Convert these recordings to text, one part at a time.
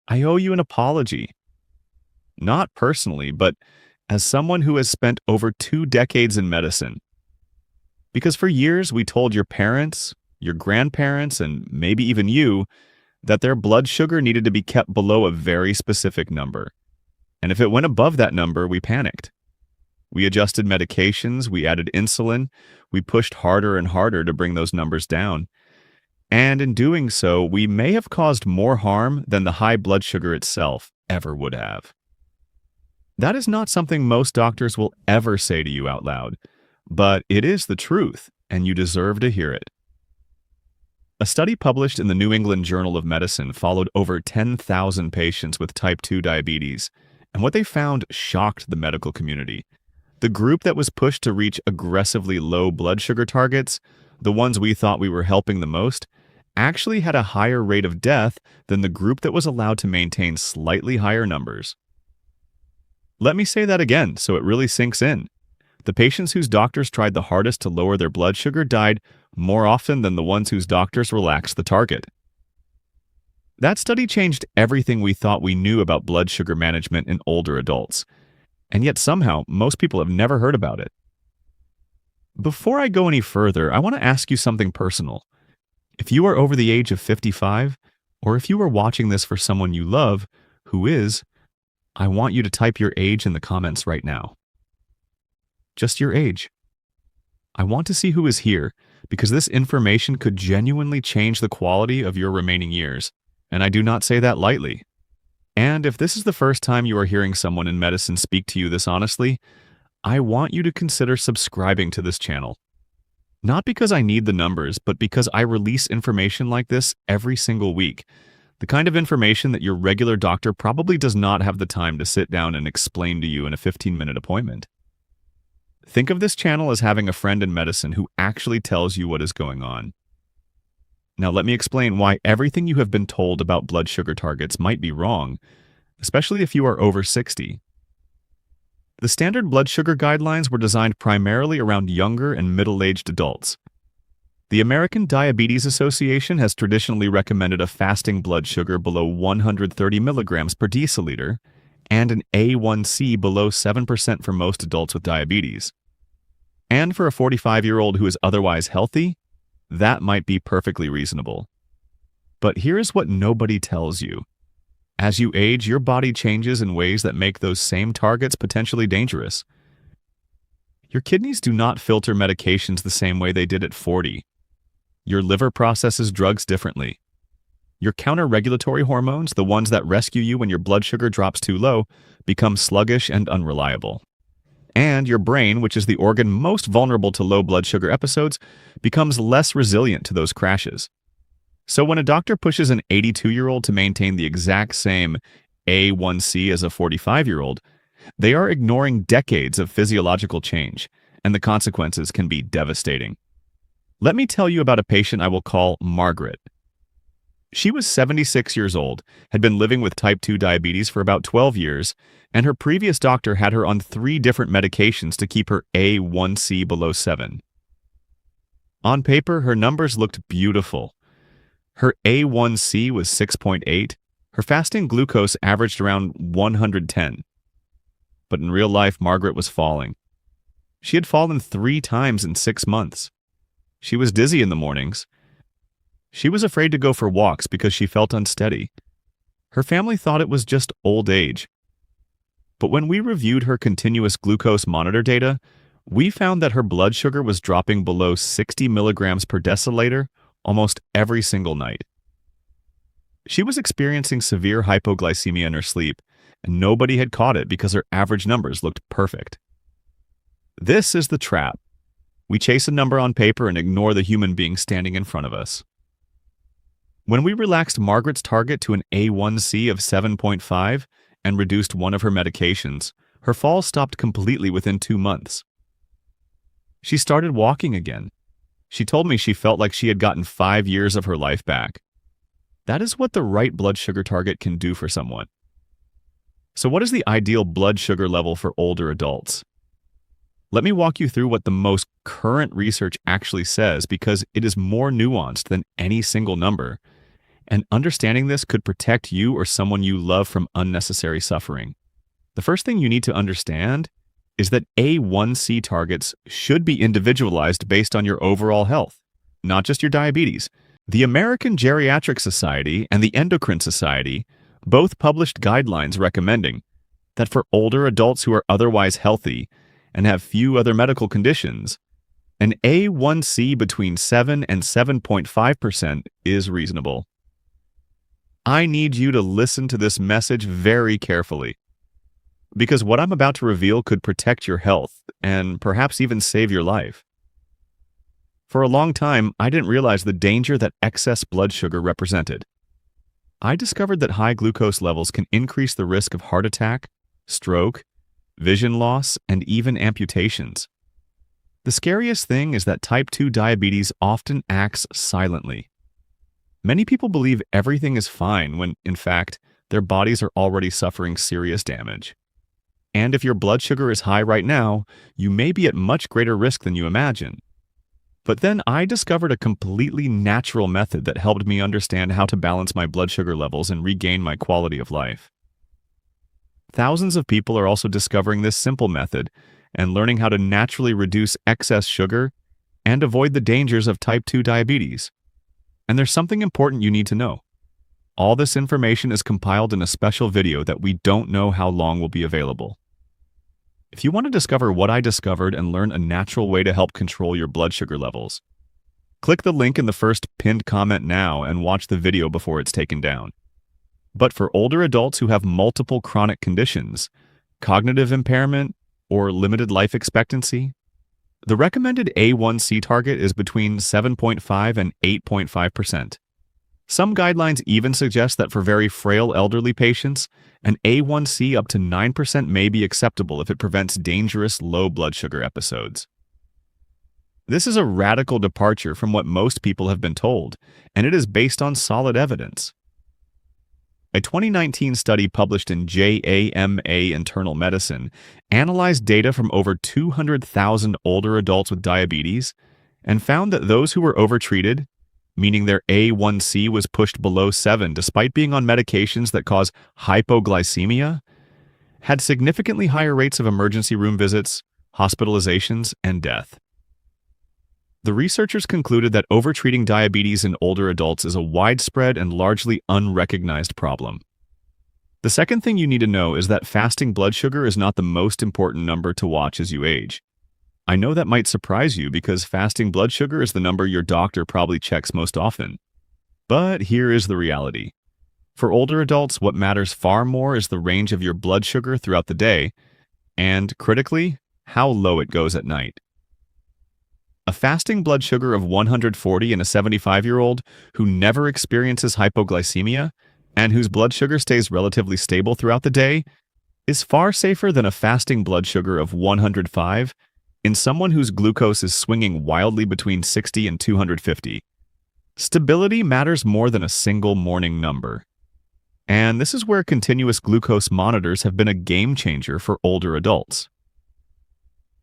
I owe you an apology. Not personally, but as someone who has spent over 2 decades in medicine. Because for years we told your parents, your grandparents, and maybe even you that their blood sugar needed to be kept below a very specific number. And if it went above that number, we panicked. We adjusted medications, we added insulin, we pushed harder and harder to bring those numbers down. And in doing so, we may have caused more harm than the high blood sugar itself ever would have. That is not something most doctors will ever say to you out loud, but it is the truth, and you deserve to hear it. A study published in the New England Journal of Medicine followed over 10,000 patients with type 2 diabetes, and what they found shocked the medical community. The group that was pushed to reach aggressively low blood sugar targets, the ones we thought we were helping the most, actually had a higher rate of death than the group that was allowed to maintain slightly higher numbers. Let me say that again so it really sinks in. The patients whose doctors tried the hardest to lower their blood sugar died more often than the ones whose doctors relaxed the target. That study changed everything we thought we knew about blood sugar management in older adults, and yet somehow most people have never heard about it. Before I go any further, I want to ask you something personal. If you are over the age of 55, or if you are watching this for someone you love who is, I want you to type your age in the comments right now. Just your age. I want to see who is here, because this information could genuinely change the quality of your remaining years, and I do not say that lightly. And if this is the first time you are hearing someone in medicine speak to you this honestly, I want you to consider subscribing to this channel. Not because I need the numbers, but because I release information like this every single week. The kind of information that your regular doctor probably does not have the time to sit down and explain to you in a 15-minute appointment. Think of this channel as having a friend in medicine who actually tells you what is going on. Now let me explain why everything you have been told about blood sugar targets might be wrong, especially if you are over 60. The standard blood sugar guidelines were designed primarily around younger and middle-aged adults. The American Diabetes Association has traditionally recommended a fasting blood sugar below 130 milligrams per deciliter and an A1C below 7% for most adults with diabetes. And for a 45-year-old who is otherwise healthy, that might be perfectly reasonable. But here is what nobody tells you. As you age, your body changes in ways that make those same targets potentially dangerous. Your kidneys do not filter medications the same way they did at 40. Your liver processes drugs differently. Your counter-regulatory hormones, the ones that rescue you when your blood sugar drops too low, become sluggish and unreliable. And your brain, which is the organ most vulnerable to low blood sugar episodes, becomes less resilient to those crashes. So when a doctor pushes an 82-year-old to maintain the exact same A1C as a 45-year-old, they are ignoring decades of physiological change, and the consequences can be devastating. Let me tell you about a patient I will call Margaret. She was 76 years old, had been living with type 2 diabetes for about 12 years, and her previous doctor had her on 3 different medications to keep her A1C below 7. On paper, her numbers looked beautiful. Her A1C was 6.8, her fasting glucose averaged around 110. But in real life, Margaret was falling. She had fallen 3 times in 6 months. She was dizzy in the mornings. She was afraid to go for walks because she felt unsteady. Her family thought it was just old age. But when we reviewed her continuous glucose monitor data, we found that her blood sugar was dropping below 60 milligrams per deciliter almost every single night. She was experiencing severe hypoglycemia in her sleep, and nobody had caught it because her average numbers looked perfect. This is the trap. We chase a number on paper and ignore the human being standing in front of us. When we relaxed Margaret's target to an A1C of 7.5 and reduced one of her medications, her fall stopped completely within 2 months. She started walking again. She told me she felt like she had gotten 5 years of her life back. That is what the right blood sugar target can do for someone. So what is the ideal blood sugar level for older adults? Let me walk you through what the most current research actually says because it is more nuanced than any single number, and understanding this could protect you or someone you love from unnecessary suffering. The first thing you need to understand is that A1C targets should be individualized based on your overall health, not just your diabetes. The American Geriatric Society and the Endocrine Society both published guidelines recommending that for older adults who are otherwise healthy and have few other medical conditions, an A1C between 7 and 7.5% is reasonable. I need you to listen to this message very carefully, because what I'm about to reveal could protect your health and perhaps even save your life. For a long time, I didn't realize the danger that excess blood sugar represented. I discovered that high glucose levels can increase the risk of heart attack, stroke, vision loss, and even amputations. The scariest thing is that type 2 diabetes often acts silently. Many people believe everything is fine when, in fact, their bodies are already suffering serious damage. And if your blood sugar is high right now, you may be at much greater risk than you imagine. But then I discovered a completely natural method that helped me understand how to balance my blood sugar levels and regain my quality of life. Thousands of people are also discovering this simple method and learning how to naturally reduce excess sugar and avoid the dangers of type 2 diabetes. And there's something important you need to know. All this information is compiled in a special video that we don't know how long will be available. If you want to discover what I discovered and learn a natural way to help control your blood sugar levels, click the link in the first pinned comment now and watch the video before it's taken down. But for older adults who have multiple chronic conditions, cognitive impairment, or limited life expectancy, the recommended A1C target is between 7.5 and 8.5%. Some guidelines even suggest that for very frail elderly patients, an A1C up to 9% may be acceptable if it prevents dangerous low blood sugar episodes. This is a radical departure from what most people have been told, and it is based on solid evidence. A 2019 study published in JAMA Internal Medicine analyzed data from over 200,000 older adults with diabetes and found that those who were overtreated, meaning their A1C was pushed below 7 despite being on medications that cause hypoglycemia, had significantly higher rates of emergency room visits, hospitalizations, and death. The researchers concluded that overtreating diabetes in older adults is a widespread and largely unrecognized problem. The second thing you need to know is that fasting blood sugar is not the most important number to watch as you age. I know that might surprise you because fasting blood sugar is the number your doctor probably checks most often. But here is the reality. For older adults, what matters far more is the range of your blood sugar throughout the day, and, critically, how low it goes at night. A fasting blood sugar of 140 in a 75-year-old who never experiences hypoglycemia and whose blood sugar stays relatively stable throughout the day is far safer than a fasting blood sugar of 105 in someone whose glucose is swinging wildly between 60 and 250. Stability matters more than a single morning number. And this is where continuous glucose monitors have been a game changer for older adults.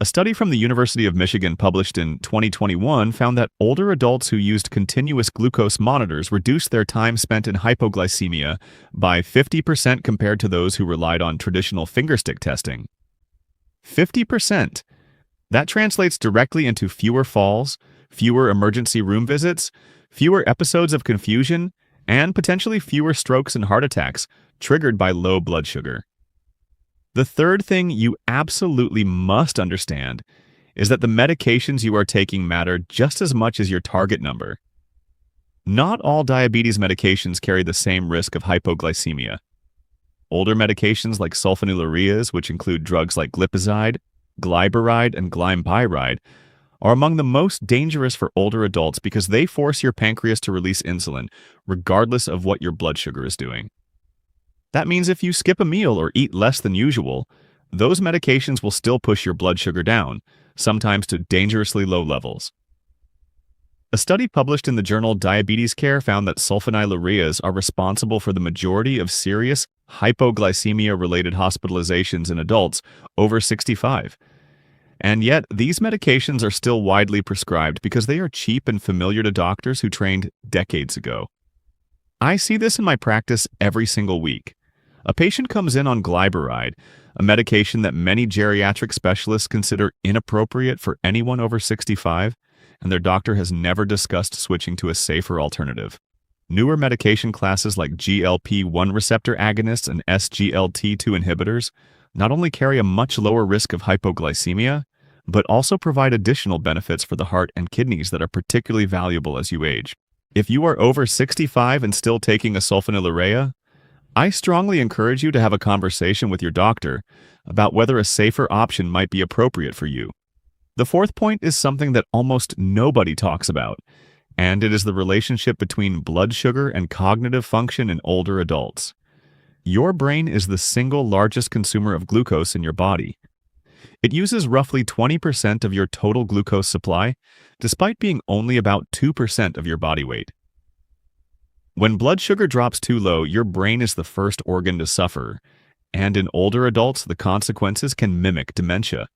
A study from the University of Michigan published in 2021 found that older adults who used continuous glucose monitors reduced their time spent in hypoglycemia by 50% compared to those who relied on traditional fingerstick testing. 50%! That translates directly into fewer falls, fewer emergency room visits, fewer episodes of confusion, and potentially fewer strokes and heart attacks triggered by low blood sugar. The third thing you absolutely must understand is that the medications you are taking matter just as much as your target number. Not all diabetes medications carry the same risk of hypoglycemia. Older medications like sulfonylureas, which include drugs like glipizide, glyburide, and glympyride, are among the most dangerous for older adults because they force your pancreas to release insulin, regardless of what your blood sugar is doing. That means if you skip a meal or eat less than usual, those medications will still push your blood sugar down, sometimes to dangerously low levels. A study published in the journal Diabetes Care found that sulfonylureas are responsible for the majority of serious hypoglycemia-related hospitalizations in adults over 65. And yet, these medications are still widely prescribed because they are cheap and familiar to doctors who trained decades ago. I see this in my practice every single week. A patient comes in on glyburide, a medication that many geriatric specialists consider inappropriate for anyone over 65, and their doctor has never discussed switching to a safer alternative. Newer medication classes like GLP-1 receptor agonists and SGLT2 inhibitors not only carry a much lower risk of hypoglycemia, but also provide additional benefits for the heart and kidneys that are particularly valuable as you age. If you are over 65 and still taking a sulfonylurea, I strongly encourage you to have a conversation with your doctor about whether a safer option might be appropriate for you. The fourth point is something that almost nobody talks about, and it is the relationship between blood sugar and cognitive function in older adults. Your brain is the single largest consumer of glucose in your body. It uses roughly 20% of your total glucose supply, despite being only about 2% of your body weight. When blood sugar drops too low, your brain is the first organ to suffer, and in older adults, the consequences can mimic dementia.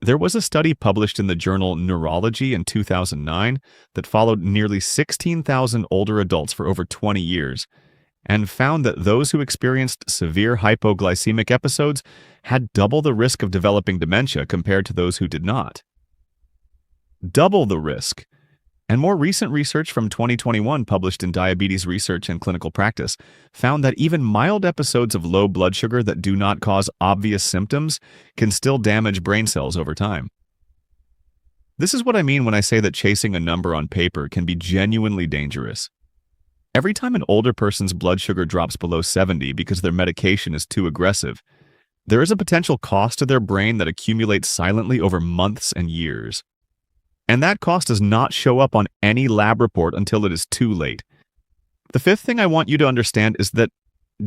There was a study published in the journal Neurology in 2009 that followed nearly 16,000 older adults for over 20 years, and found that those who experienced severe hypoglycemic episodes had double the risk of developing dementia compared to those who did not. Double the risk. And more recent research from 2021 published in Diabetes Research and Clinical Practice found that even mild episodes of low blood sugar that do not cause obvious symptoms can still damage brain cells over time. This is what I mean when I say that chasing a number on paper can be genuinely dangerous. Every time an older person's blood sugar drops below 70 because their medication is too aggressive, there is a potential cost to their brain that accumulates silently over months and years. And that cost does not show up on any lab report until it is too late. The fifth thing I want you to understand is that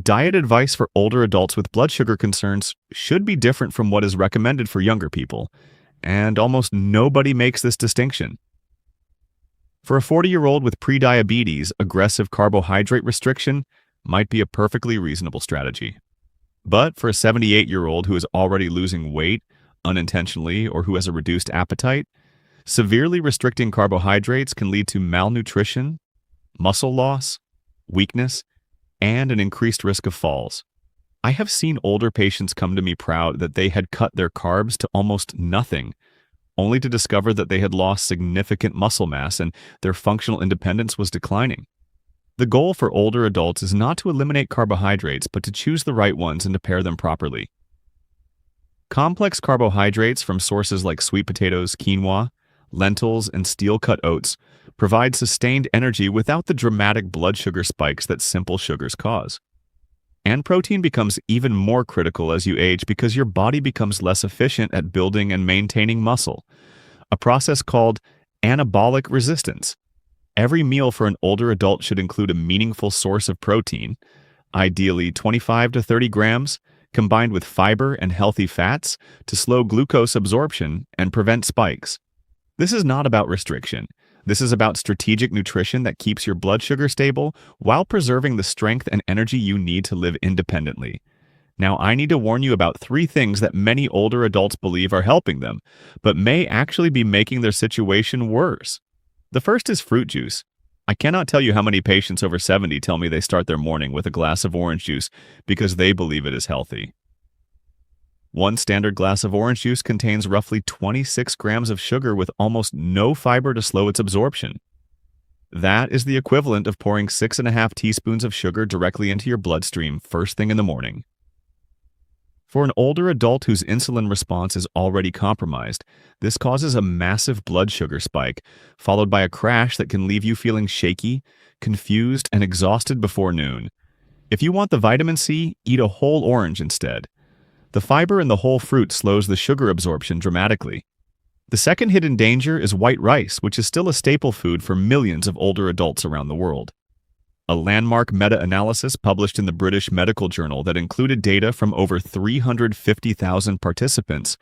diet advice for older adults with blood sugar concerns should be different from what is recommended for younger people, and almost nobody makes this distinction. For a 40-year-old with prediabetes, aggressive carbohydrate restriction might be a perfectly reasonable strategy. But for a 78-year-old who is already losing weight unintentionally or who has a reduced appetite, severely restricting carbohydrates can lead to malnutrition, muscle loss, weakness, and an increased risk of falls. I have seen older patients come to me proud that they had cut their carbs to almost nothing, only to discover that they had lost significant muscle mass and their functional independence was declining. The goal for older adults is not to eliminate carbohydrates, but to choose the right ones and to pair them properly. Complex carbohydrates from sources like sweet potatoes, quinoa, lentils, and steel-cut oats provide sustained energy without the dramatic blood sugar spikes that simple sugars cause. And protein becomes even more critical as you age because your body becomes less efficient at building and maintaining muscle, a process called anabolic resistance. Every meal for an older adult should include a meaningful source of protein, ideally 25 to 30 grams, combined with fiber and healthy fats to slow glucose absorption and prevent spikes. This is not about restriction. This is about strategic nutrition that keeps your blood sugar stable while preserving the strength and energy you need to live independently. Now, I need to warn you about 3 things that many older adults believe are helping them, but may actually be making their situation worse. The first is fruit juice. I cannot tell you how many patients over 70 tell me they start their morning with a glass of orange juice because they believe it is healthy. One standard glass of orange juice contains roughly 26 grams of sugar with almost no fiber to slow its absorption. That is the equivalent of pouring 6.5 teaspoons of sugar directly into your bloodstream first thing in the morning. For an older adult whose insulin response is already compromised, this causes a massive blood sugar spike, followed by a crash that can leave you feeling shaky, confused, and exhausted before noon. If you want the vitamin C, eat a whole orange instead. The fiber in the whole fruit slows the sugar absorption dramatically. The second hidden danger is white rice, which is still a staple food for millions of older adults around the world. A landmark meta-analysis published in the British Medical Journal that included data from over 350,000 participants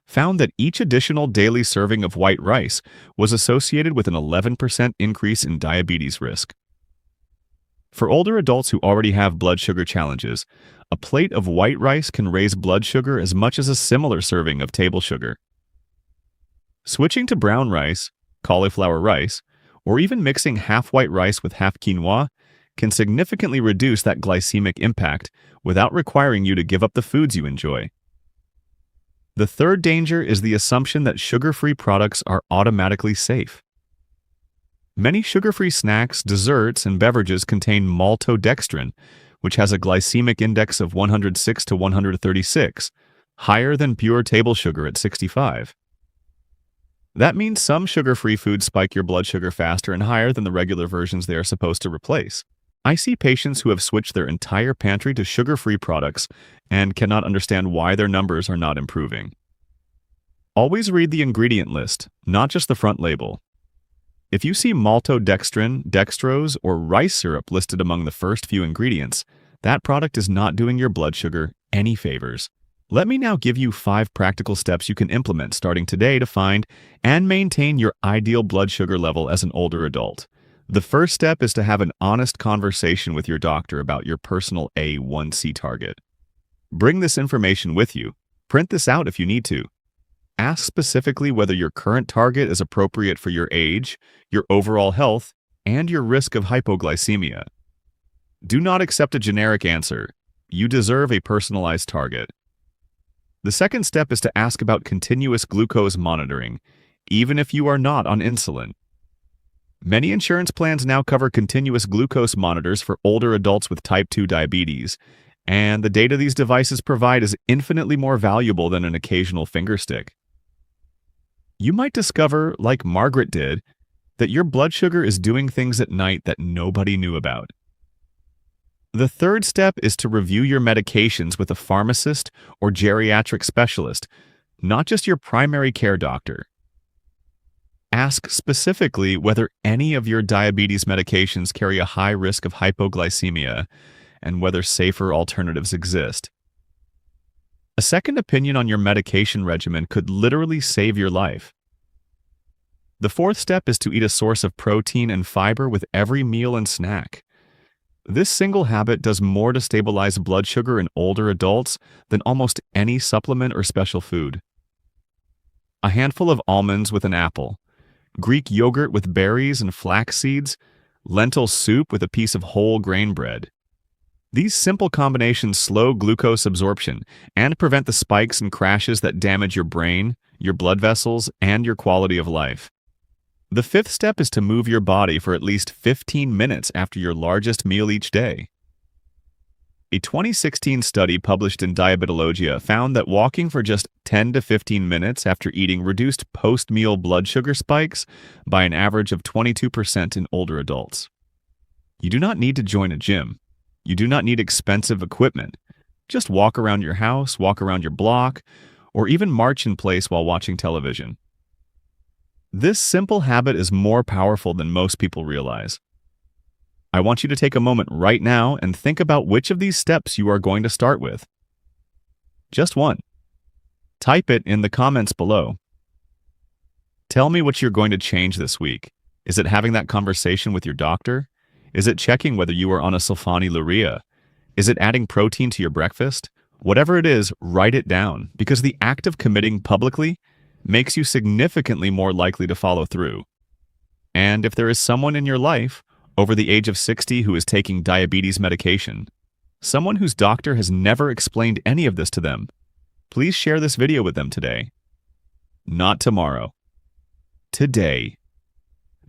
found that each additional daily serving of white rice was associated with an 11% increase in diabetes risk. For older adults who already have blood sugar challenges, a plate of white rice can raise blood sugar as much as a similar serving of table sugar. Switching to brown rice, cauliflower rice, or even mixing half white rice with half quinoa can significantly reduce that glycemic impact without requiring you to give up the foods you enjoy. The third danger is the assumption that sugar-free products are automatically safe. Many sugar-free snacks, desserts, and beverages contain maltodextrin, which has a glycemic index of 106 to 136, higher than pure table sugar at 65. That means some sugar-free foods spike your blood sugar faster and higher than the regular versions they are supposed to replace. I see patients who have switched their entire pantry to sugar-free products and cannot understand why their numbers are not improving. Always read the ingredient list, not just the front label. If you see maltodextrin, dextrose, or rice syrup listed among the first few ingredients, that product is not doing your blood sugar any favors. Let me now give you 5 practical steps you can implement starting today to find and maintain your ideal blood sugar level as an older adult. The first step is to have an honest conversation with your doctor about your personal A1C target. Bring this information with you. Print this out if you need to. Ask specifically whether your current target is appropriate for your age, your overall health, and your risk of hypoglycemia. Do not accept a generic answer. You deserve a personalized target. The second step is to ask about continuous glucose monitoring, even if you are not on insulin. Many insurance plans now cover continuous glucose monitors for older adults with type 2 diabetes, and the data these devices provide is infinitely more valuable than an occasional fingerstick. You might discover, like Margaret did, that your blood sugar is doing things at night that nobody knew about. The third step is to review your medications with a pharmacist or geriatric specialist, not just your primary care doctor. Ask specifically whether any of your diabetes medications carry a high risk of hypoglycemia and whether safer alternatives exist. A second opinion on your medication regimen could literally save your life. The fourth step is to eat a source of protein and fiber with every meal and snack. This single habit does more to stabilize blood sugar in older adults than almost any supplement or special food. A handful of almonds with an apple, Greek yogurt with berries and flax seeds, lentil soup with a piece of whole grain bread. These simple combinations slow glucose absorption and prevent the spikes and crashes that damage your brain, your blood vessels, and your quality of life. The fifth step is to move your body for at least 15 minutes after your largest meal each day. A 2016 study published in Diabetologia found that walking for just 10 to 15 minutes after eating reduced post-meal blood sugar spikes by an average of 22% in older adults. You do not need to join a gym. You do not need expensive equipment. Just walk around your house, walk around your block, or even march in place while watching television. This simple habit is more powerful than most people realize. I want you to take a moment right now and think about which of these steps you are going to start with. Just one. Type it in the comments below. Tell me what you're going to change this week. Is it having that conversation with your doctor? Is it checking whether you are on a sulfonylurea? Is it adding protein to your breakfast? Whatever it is, write it down, because the act of committing publicly makes you significantly more likely to follow through. And if there is someone in your life over the age of 60 who is taking diabetes medication, someone whose doctor has never explained any of this to them, please share this video with them today. Not tomorrow. Today.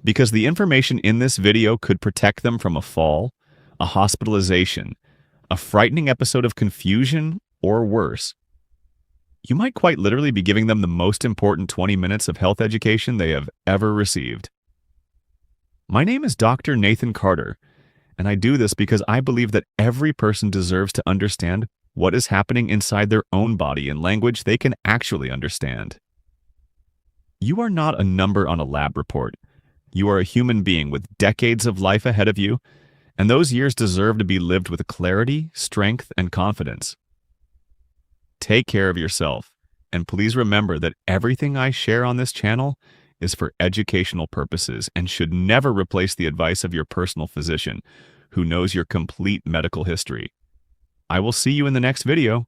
Because the information in this video could protect them from a fall, a hospitalization, a frightening episode of confusion, or worse. You might quite literally be giving them the most important 20 minutes of health education they have ever received. My name is Dr. Nathan Carter, and I do this because I believe that every person deserves to understand what is happening inside their own body in language they can actually understand. You are not a number on a lab report. You are a human being with decades of life ahead of you, and those years deserve to be lived with clarity, strength, and confidence. Take care of yourself, and please remember that everything I share on this channel is for educational purposes and should never replace the advice of your personal physician, who knows your complete medical history. I will see you in the next video.